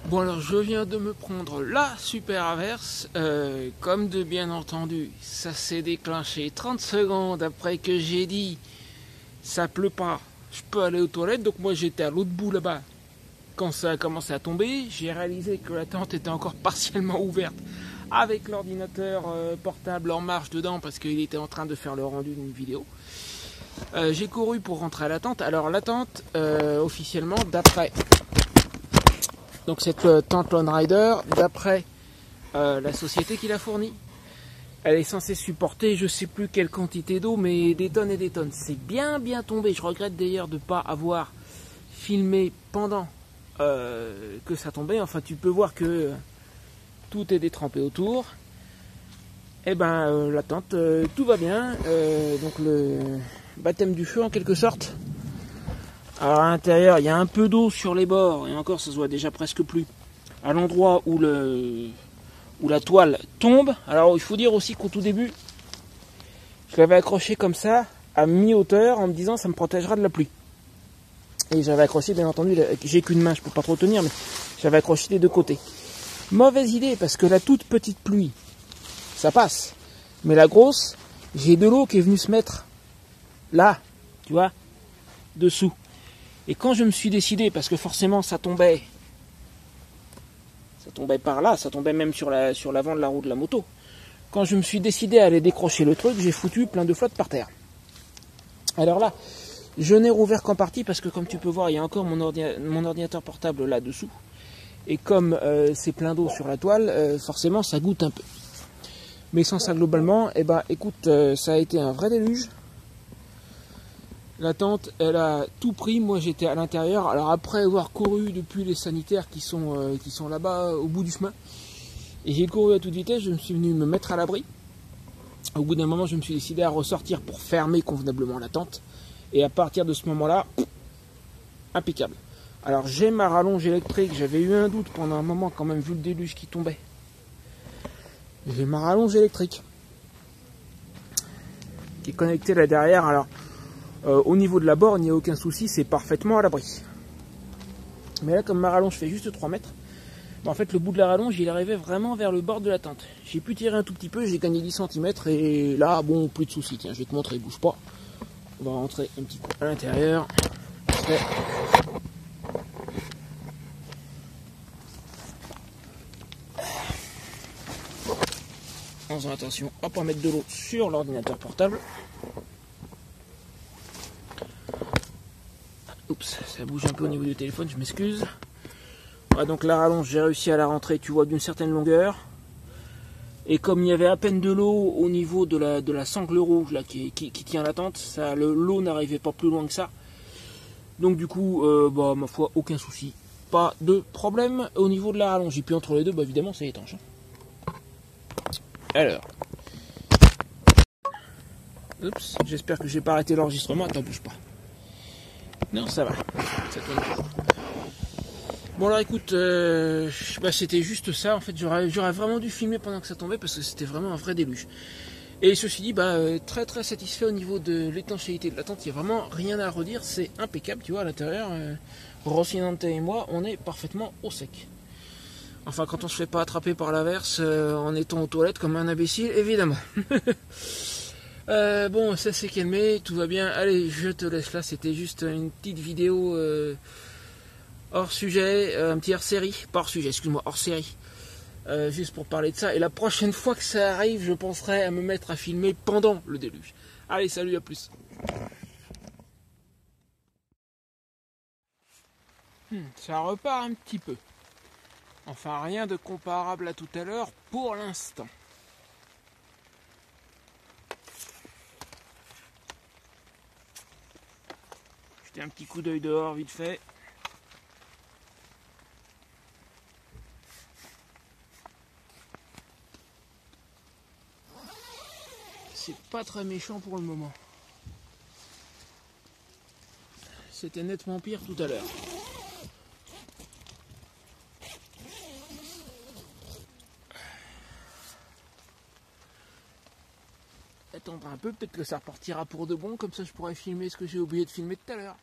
Bon alors je viens de me prendre la super averse, comme de bien entendu ça s'est déclenché 30 secondes après que j'ai dit ça pleut pas, je peux aller aux toilettes. Donc moi j'étais à l'autre bout là-bas quand ça a commencé à tomber. J'ai réalisé que la tente était encore partiellement ouverte avec l'ordinateur portable en marche dedans parce qu'il était en train de faire le rendu d'une vidéo. J'ai couru pour rentrer à la tente. Alors la tente officiellement d'après donc cette tente Lone Rider, d'après la société qui l'a fournie, elle est censée supporter je sais plus quelle quantité d'eau, mais des tonnes et des tonnes. C'est bien tombé. Je regrette d'ailleurs de ne pas avoir filmé pendant que ça tombait. Enfin tu peux voir que tout est détrempé autour. Et ben la tente, tout va bien. Donc le baptême du feu en quelque sorte. Alors à l'intérieur, il y a un peu d'eau sur les bords, et encore ça se voit déjà presque plus. À l'endroit où la toile tombe. Alors il faut dire aussi qu'au tout début, je l'avais accroché comme ça, à mi-hauteur, en me disant ça me protégera de la pluie. Et j'avais accroché, bien entendu, j'ai qu'une main, je peux pas trop tenir, mais j'avais accroché des deux côtés. Mauvaise idée, parce que la toute petite pluie, ça passe. Mais la grosse, j'ai de l'eau qui est venue se mettre là, tu vois, dessous. Et quand je me suis décidé, parce que forcément ça tombait par là, ça tombait même sur l'avant de la roue de la moto. Quand je me suis décidé à aller décrocher le truc, j'ai foutu plein de flotte par terre. Alors là, je n'ai rouvert qu'en partie parce que comme tu peux voir, il y a encore mon ordinateur portable là-dessous. Et comme c'est plein d'eau sur la toile, forcément ça goûte un peu. Mais sans ça globalement, eh ben écoute, ça a été un vrai déluge. La tente, elle a tout pris. Moi, j'étais à l'intérieur. Alors après avoir couru depuis les sanitaires qui sont là-bas au bout du chemin, et j'ai couru à toute vitesse, je me suis venu me mettre à l'abri. Au bout d'un moment, je me suis décidé à ressortir pour fermer convenablement la tente. Et à partir de ce moment-là, impeccable. Alors j'ai ma rallonge électrique. J'avais eu un doute pendant un moment quand même vu le déluge qui tombait. J'ai ma rallonge électrique qui est connectée là derrière. Alors au niveau de la borne, il n'y a aucun souci, c'est parfaitement à l'abri. Mais là, comme ma rallonge fait juste 3 mètres, en fait, le bout de la rallonge, il arrivait vraiment vers le bord de la tente. J'ai pu tirer un tout petit peu, j'ai gagné 10 cm, et là, bon, plus de soucis. Tiens, je vais te montrer, bouge pas. On va rentrer un petit coup à l'intérieur. En faisant attention à ne pas mettre de l'eau sur l'ordinateur portable. Oups, ça bouge un peu au niveau du téléphone, je m'excuse. Ouais, donc la rallonge, j'ai réussi à la rentrer, tu vois, d'une certaine longueur. Et comme il y avait à peine de l'eau au niveau de la sangle rouge là, qui tient la tente, l'eau n'arrivait pas plus loin que ça. Donc du coup, ma foi, aucun souci. Pas de problème au niveau de la rallonge. Et puis entre les deux, évidemment, c'est étanche. Alors. Oups, j'espère que j'ai pas arrêté l'enregistrement. Attends, bouge pas. Non, ça va. Ça tourne toujours. Bon alors écoute, c'était juste ça. En fait, j'aurais vraiment dû filmer pendant que ça tombait parce que c'était vraiment un vrai déluge. Et ceci dit, très satisfait au niveau de l'étanchéité de la tente. Il n'y a vraiment rien à redire, c'est impeccable. Tu vois, à l'intérieur, Rocinante et moi, on est parfaitement au sec. Enfin, quand on se fait pas attraper par l'averse en étant aux toilettes comme un imbécile, évidemment. Bon, ça s'est calmé, tout va bien. Allez, je te laisse là. C'était juste une petite vidéo hors sujet, un petit hors série, pas hors sujet, excuse-moi, hors série. Juste pour parler de ça. Et la prochaine fois que ça arrive, je penserai à me mettre à filmer pendant le déluge. Allez, salut, à plus. Ça repart un petit peu. Enfin, rien de comparable à tout à l'heure pour l'instant. Jetez un petit coup d'œil dehors vite fait. C'est pas très méchant pour le moment. C'était nettement pire tout à l'heure. Attendre un peu, peut-être que ça repartira pour de bon, comme ça je pourrais filmer ce que j'ai oublié de filmer tout à l'heure.